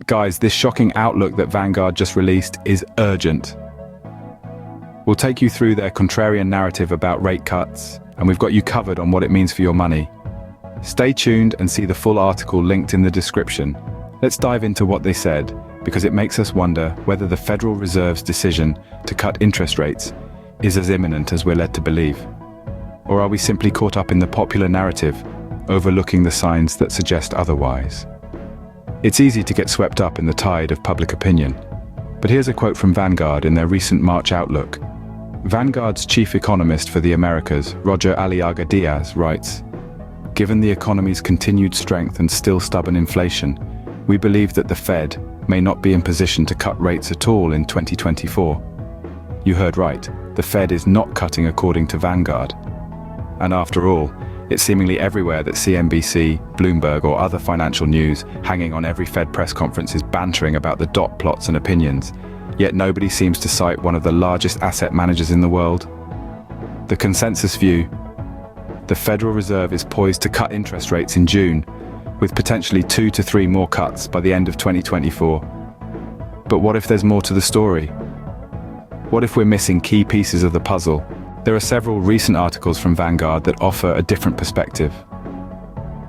Guys, this shocking outlook that Vanguard just released is urgent. We'll take you through their contrarian narrative about rate cuts, and we've got you covered on what it means for your money. Stay tuned and see the full article linked in the description. Let's dive into what they said, because it makes us wonder whether the Federal Reserve's decision to cut interest rates is as imminent as we're led to believe. Or are we simply caught up in the popular narrative, overlooking the signs that suggest otherwise? It's easy to get swept up in the tide of public opinion. But here's a quote from Vanguard in their recent March outlook. Vanguard's chief economist for the Americas, Roger Aliaga Diaz, writes, "Given the economy's continued strength and still stubborn inflation, we believe that the Fed may not be in position to cut rates at all in 2024. You heard right, the Fed is not cutting according to Vanguard. And after all, it's seemingly everywhere that CNBC, Bloomberg, or other financial news hanging on every Fed press conference is bantering about the dot plots and opinions, yet nobody seems to cite one of the largest asset managers in the world. The consensus view: the Federal Reserve is poised to cut interest rates in June, with potentially 2 to 3 more cuts by the end of 2024. But what if there's more to the story? What if we're missing key pieces of the puzzle? There are several recent articles from Vanguard that offer a different perspective.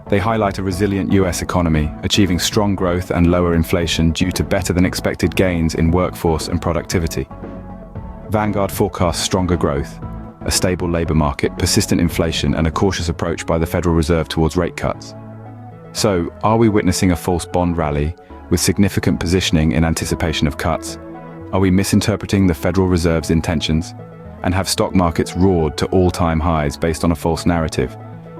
They highlight a resilient US economy, achieving strong growth and lower inflation due to better-than-expected gains in workforce and productivity. Vanguard forecasts stronger growth, a stable labor market, persistent inflation, and a cautious approach by the Federal Reserve towards rate cuts. So, are we witnessing a false bond rally with significant positioning in anticipation of cuts? Are we misinterpreting the Federal Reserve's intentions? And have stock markets roared to all-time highs based on a false narrative?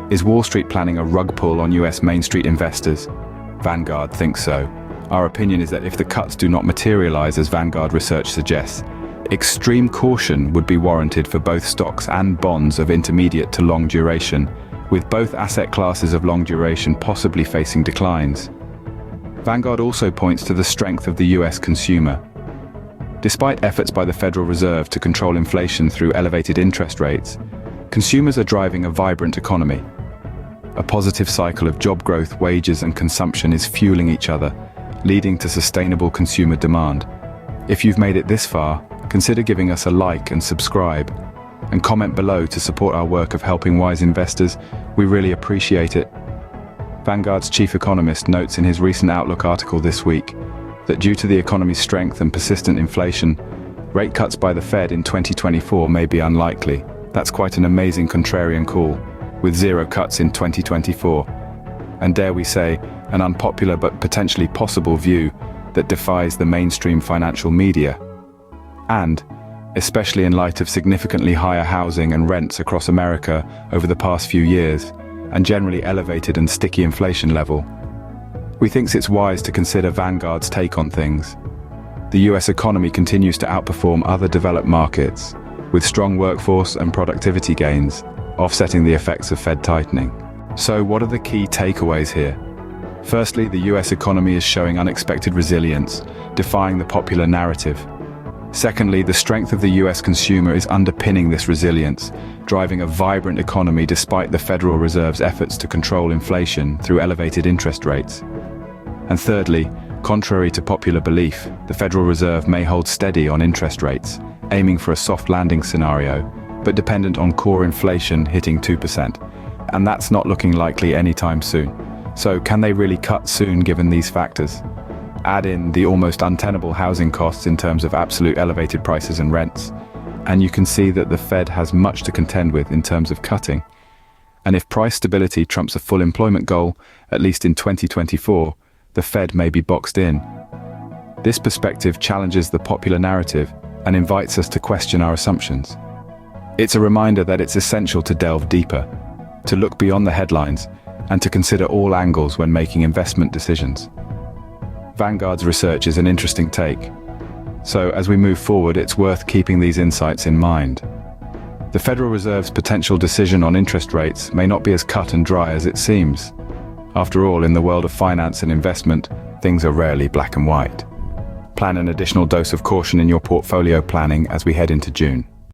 Is Wall Street planning a rug pull on US Main Street investors? Vanguard thinks so. Our opinion is that if the cuts do not materialize as Vanguard research suggests, extreme caution would be warranted for both stocks and bonds of intermediate to long duration, with both asset classes of long duration possibly facing declines. Vanguard also points to the strength of the US consumer. Despite efforts by the Federal Reserve to control inflation through elevated interest rates, consumers are driving a vibrant economy. A positive cycle of job growth, wages, and consumption is fueling each other, leading to sustainable consumer demand. If you've made it this far, consider giving us a like and subscribe, and comment below to support our work of helping wise investors. We really appreciate it. Vanguard's chief economist notes in his recent Outlook article this week that due to the economy's strength and persistent inflation, rate cuts by the Fed in 2024 may be unlikely. That's quite an amazing contrarian call, with 0 cuts in 2024. And dare we say, an unpopular but potentially possible view that defies the mainstream financial media. And, especially in light of significantly higher housing and rents across America over the past few years, and generally elevated and sticky inflation level, we think it's wise to consider Vanguard's take on things. The US economy continues to outperform other developed markets, with strong workforce and productivity gains, offsetting the effects of Fed tightening. So what are the key takeaways here? Firstly, the US economy is showing unexpected resilience, defying the popular narrative. Secondly, the strength of the US consumer is underpinning this resilience, driving a vibrant economy despite the Federal Reserve's efforts to control inflation through elevated interest rates. And thirdly, contrary to popular belief, the Federal Reserve may hold steady on interest rates, aiming for a soft landing scenario, but dependent on core inflation hitting 2%. And that's not looking likely anytime soon. So can they really cut soon given these factors? Add in the almost untenable housing costs in terms of absolute elevated prices and rents, and you can see that the Fed has much to contend with in terms of cutting. And if price stability trumps a full employment goal, at least in 2024, the Fed may be boxed in. This perspective challenges the popular narrative and invites us to question our assumptions. It's a reminder that it's essential to delve deeper, to look beyond the headlines, and to consider all angles when making investment decisions. Vanguard's research is an interesting take. So as we move forward, it's worth keeping these insights in mind. The Federal Reserve's potential decision on interest rates may not be as cut and dry as it seems. After all, in the world of finance and investment, things are rarely black and white. Plan an additional dose of caution in your portfolio planning as we head into June.